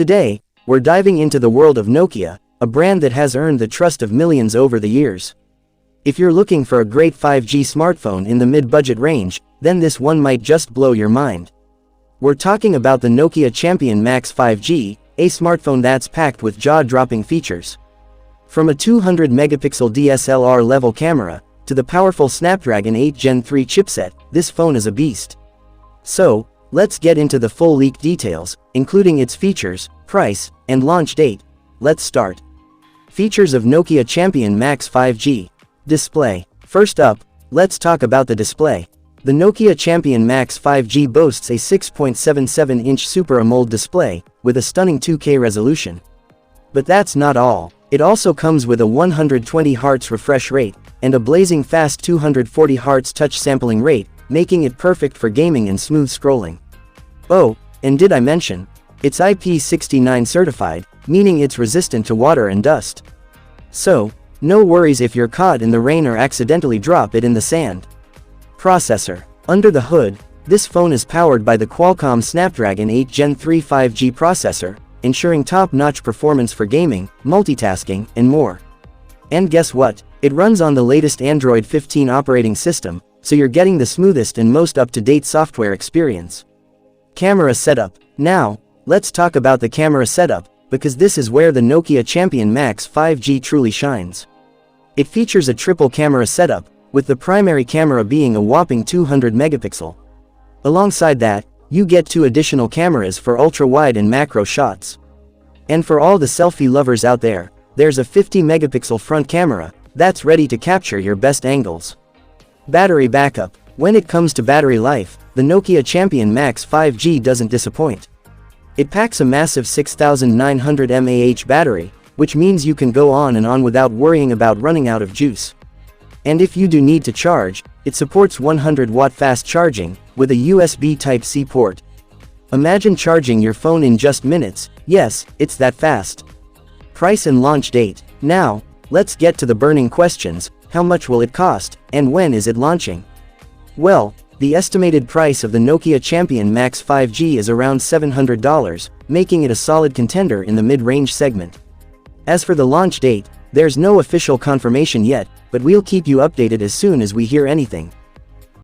Today, we're diving into the world of Nokia, a brand that has earned the trust of millions over the years. If you're looking for a great 5G smartphone in the mid-budget range, then this one might just blow your mind. We're talking about the Nokia Champion Max 5G, a smartphone that's packed with jaw-dropping features. From a 200-megapixel DSLR level camera, to the powerful Snapdragon 8 Gen 3 chipset, this phone is a beast. So, let's get into the full leak details, including its features, price, and launch date. Let's start. Features of Nokia Champion Max 5G. Display. First up, let's talk about the display. The Nokia Champion Max 5G boasts a 6.77-inch Super AMOLED display, with a stunning 2K resolution. But that's not all. It also comes with a 120 Hz refresh rate, and a blazing fast 240 Hz touch sampling rate, making it perfect for gaming and smooth scrolling. Oh, and did I mention? It's IP69 certified, meaning it's resistant to water and dust. So, no worries if you're caught in the rain or accidentally drop it in the sand. Processor. Under the hood, this phone is powered by the Qualcomm Snapdragon 8 Gen 3 5G processor, ensuring top-notch performance for gaming, multitasking, and more. And guess what? It runs on the latest Android 15 operating system, so you're getting the smoothest and most up-to-date software experience. Camera setup. Now, let's talk about the camera setup, because this is where the Nokia Champion Max 5G truly shines. It features a triple camera setup, with the primary camera being a whopping 200 megapixel. Alongside that, you get 2 additional cameras for ultra-wide and macro shots. And for all the selfie lovers out there, there's a 50 megapixel front camera, that's ready to capture your best angles. Battery backup. When it comes to battery life, the Nokia Champion Max 5G doesn't disappoint. It packs a massive 6900 mAh battery, which means you can go on and on without worrying about running out of juice. And if you do need to charge, it supports 100-watt fast charging, with a USB Type-C port. Imagine charging your phone in just minutes. Yes, it's that fast. Price and launch date. Now, let's get to the burning questions. How much will it cost, and when is it launching? Well, the estimated price of the Nokia Champion Max 5G is around $700, making it a solid contender in the mid-range segment. As for the launch date, there's no official confirmation yet, but we'll keep you updated as soon as we hear anything.